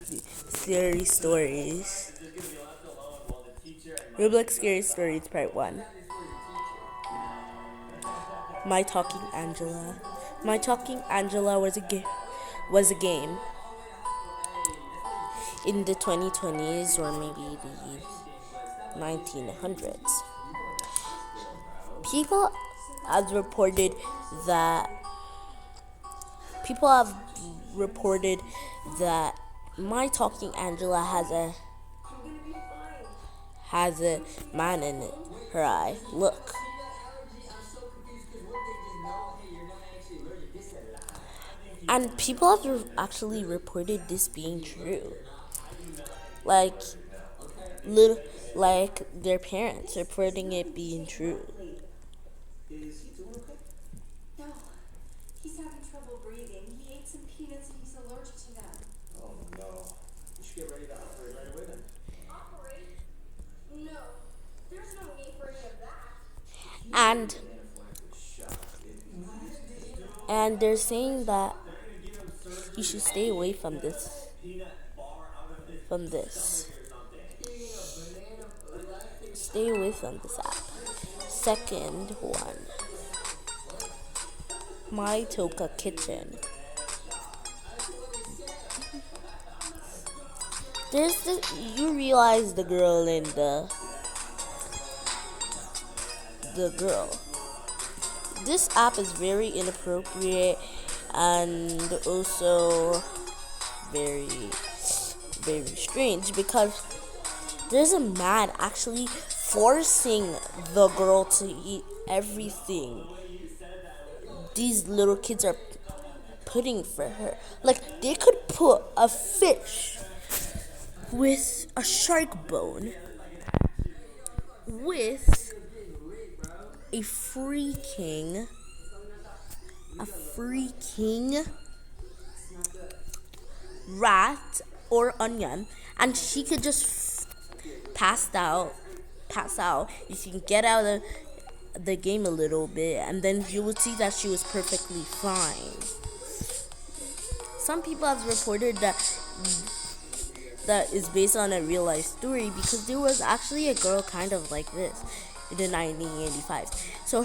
Scary Stories. Roblox Scary Stories Part 1. My Talking Angela. My Talking Angela was a game in the 2020s or maybe the 1900s. People have reported that people have reported that My Talking Angela has a man in her eye. Look. And people have actually reported this being true. Like little like their parents reporting it being true. No, he's having trouble breathing. He ate some peanuts and he's allergic to them. Oh no. You should get ready to operate right away then. Operate? No, there's no need for any of that. And they're saying that you should stay away from this. Stay away from this app. Second one. My Toka Kitchen. You realize the girl in the girl. This app is very inappropriate and also very, very strange because there's a man actually forcing the girl to eat everything these little kids are putting for her. Like, they could put a fish with a shark bone with a freaking rat or onion, and she could just pass out. You can get out of the game a little bit, and then you would see that she was perfectly fine. Some people have reported that is based on a real life story because there was actually a girl kind of like this in the 1985. So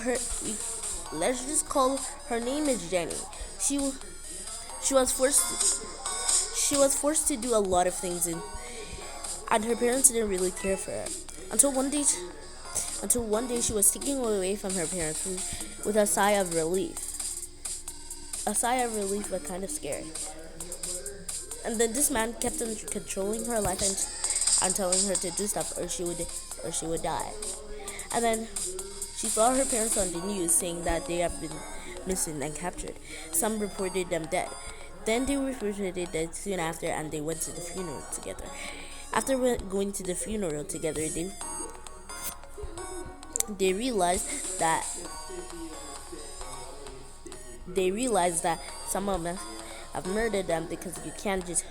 let's just call her name is Jenny. She was forced to do a lot of things, and her parents didn't really care for her until one day she was taken away from her parents with a sigh of relief. A sigh of relief, but kind of scary. And then this man kept on controlling her life and telling her to do stuff or she would die. And then she saw her parents on the news saying that they have been missing and captured. Some reported them dead. Then they were reported dead soon after, and they went to the funeral together. After going to the funeral together, they realized that some of them have murdered them because you can't just.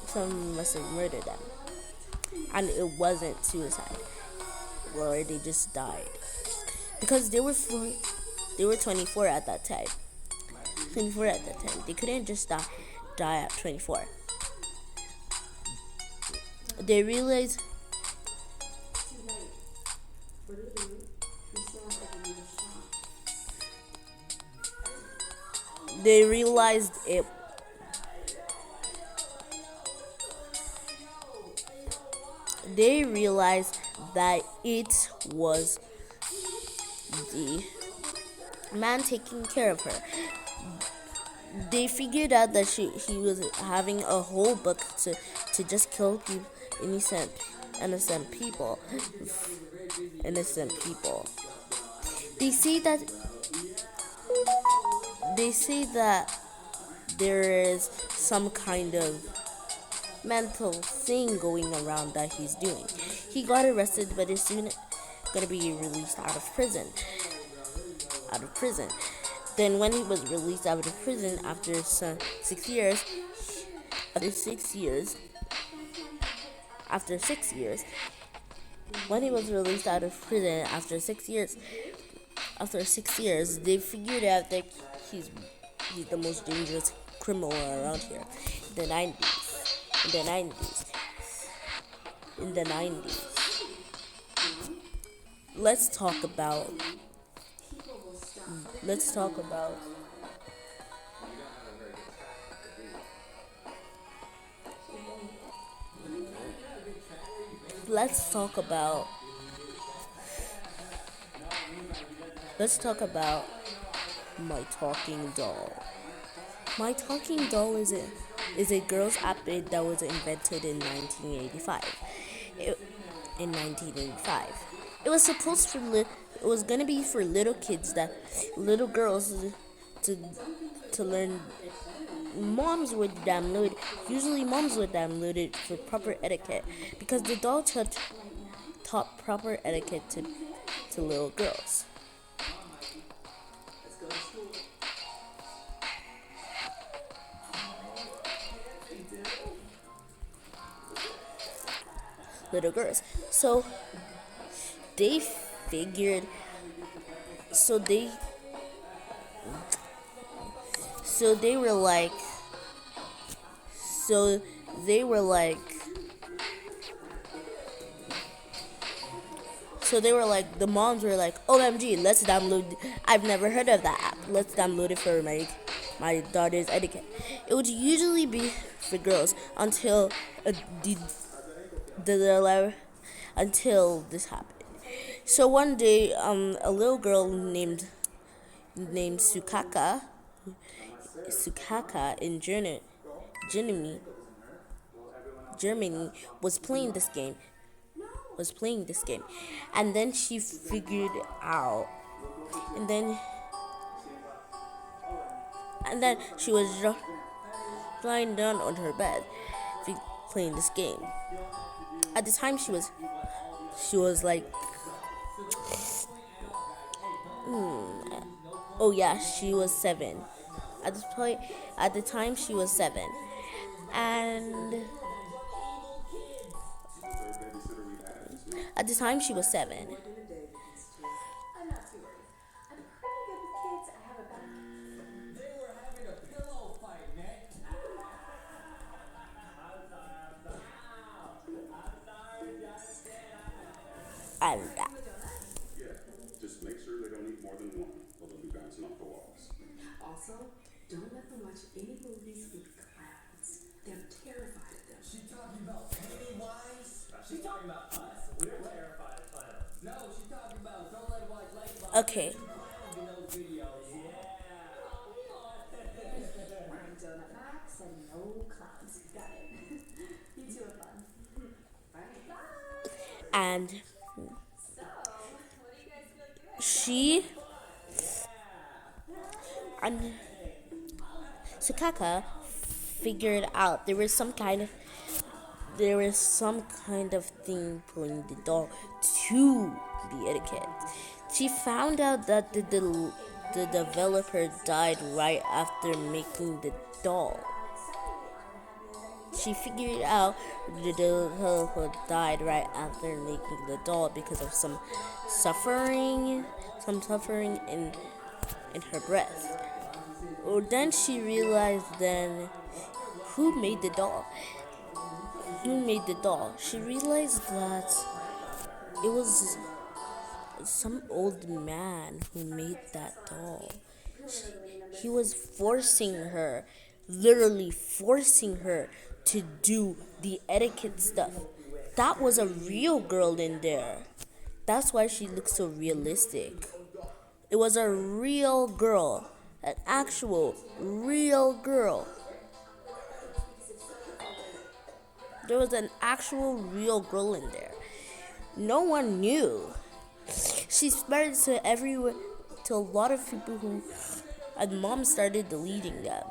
Some must have murdered them, and it wasn't suicide, or they just died because they were 24 at that time. They couldn't just die at 24. They realized. They realized it. They realized that it was the man taking care of her. They figured out that he was having a whole book to just kill people, innocent people. They say that there is some kind of mental thing going around that he's doing. He got arrested, but is soon gonna be released out of prison. Then when he was released out of prison after 6 years, when he was released out of prison after 6 years, they figured out that he's the most dangerous criminal around here in the 90s. in the 90s. In the 90s. Let's talk about. Let's talk about. Let's talk about. Let's talk about my talking doll. My talking doll is a girl's outfit that was invented in 1985. In 1985, it was supposed for it was gonna be for little kids, that little girls to to learn. Moms would download it for proper etiquette, because the doll taught proper etiquette to little girls. Little girls. They figured so they so they were like so they were like the moms were like, OMG, let's download. I've never heard of that app. Let's download it for my daughter's etiquette. It would usually be for girls until until this happened. So one day, a little girl named Sukaka in Germany was playing this game. And then she figured out, and then she was lying down on her bed playing this game. At the time she was like, she was 7. At the time she was 7, and at the time she was 7. I'm not too worried. I'm pretty good with kids. I have a back. They were having a pillow fight, Nick. And Yeah, just make sure they don't eat more than one, or they'll be bouncing off the walls. Also, don't let them watch any movies with clowns. They're terrified of them. She talking about Pennywise? She talking about us. We're terrified of clowns. No, she talking about don't let them watch Lightbox. okay. Clowns in those videos. I'm Donut Max and no clowns. Got it. You two are fun. Right? Bye. And So, what do you guys feel like doing? she and Sukaka figured out there was some kind of thing pulling the doll to the etiquette. She found out that the developer died right after making the doll. She figured out the developer died right after making the doll because of some suffering in her breath. Well, then she realized who made the doll. She realized that it was some old man who made that doll. He was literally forcing her to do the etiquette stuff. That was a real girl in there. That's why she looks so realistic. It was a real girl, an actual real girl. There was an actual real girl in there. No one knew. She spread it to everywhere, to a lot of people and mom started deleting them.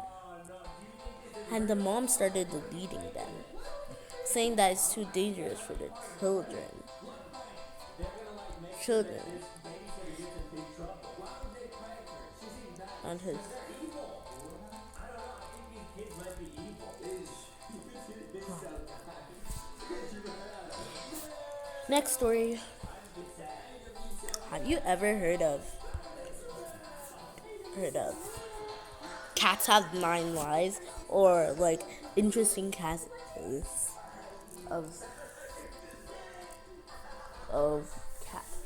Saying that it's too dangerous for the children. And his. Next story. Have you ever heard of cats have 9 lives, or like interesting cases of cats.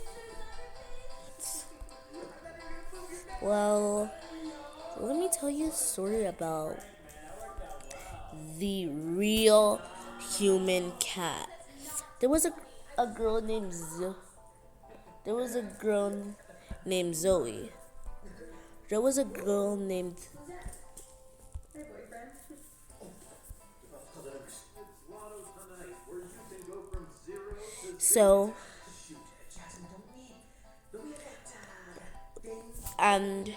Well, let me tell you a story about the real human cat. There was a girl named there was a girl named Zoe. There was a girl named Hey, boyfriend. so and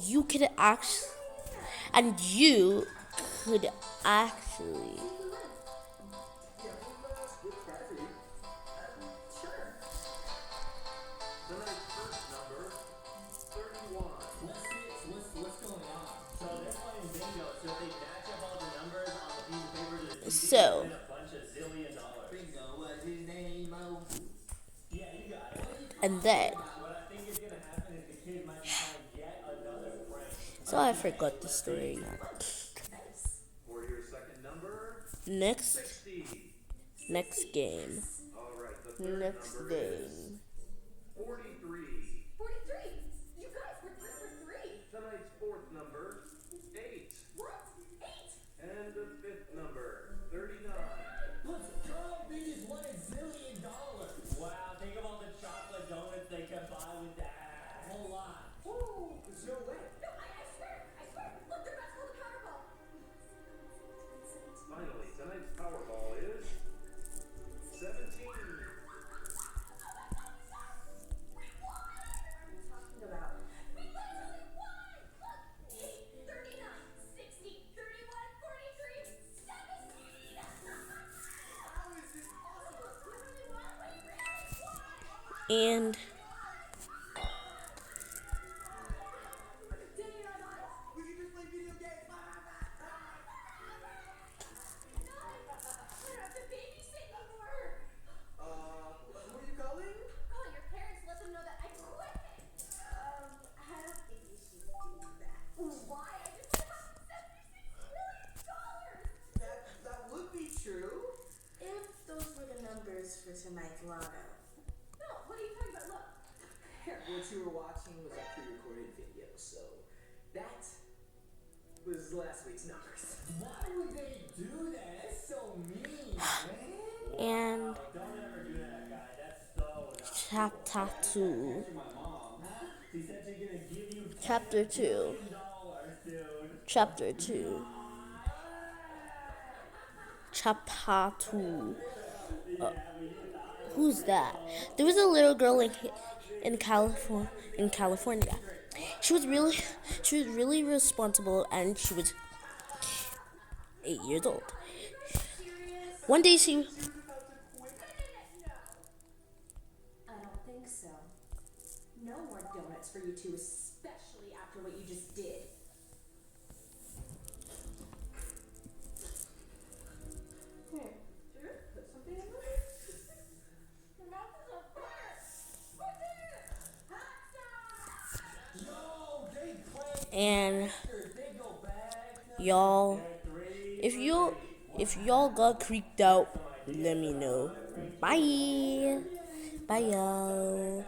you could actually and you could actually Sure. Tonight's first number, 31. What's going on? So they're playing bingo, so if they match up all the numbers on the piece of paper to the TV, So- they win a bunch of zillion dollars. Bingo, what's his name, Mo? Yeah, you got it. and then What I think is gonna happen is the kid might be trying yet another prank. so I forgot the story now. Nice. For your second number, Next 60. game. All right, the third Next number is game. 43. 43. You guys, we're 3 for 3. Tonight's fourth number, 8. What? 8? And the fifth number, 39. Let's go! Biggest won $1 zillion. Wow, think of all the chocolate donuts they could buy with that. A whole lot. Whoa. There's no way. No, I swear. I swear. Look, they're about to hold the Powerball. Finally, tonight's Powerball is 17. Talking about. We literally won! Look! 8, 39, 60, 31, 43, 17! How is this possible? We really won? We really won! And Did you not know? We can just play video games. I don't have to babysit anymore. What are you calling? Call your parents, let them know that I quit. I don't think you should do that. Why? I just have $76 million. That would be true. If those were the numbers for tonight's lotto. No, what are you talking about? Look. What you were watching was a pre-recorded video, so that was last week's numbers. Why would they do that? That's so mean, man. and Don't ever do that, guy. That's so not chapter 2. my mom. She said she's gonna give you Chapter 2. $10, dude. Chapter 2. Chapter 2. Who's that? There was a little girl in California. She was really responsible, and she was 8 years old. One day she No. I don't think so. No more donuts for you two, especially after what you just did. Here, sure? Put something in there? Your mouth is on fire! What's in it? Hot dog! No, they play and they go back. y'all, if y'all got creeped out, let me know. Bye. Bye y'all.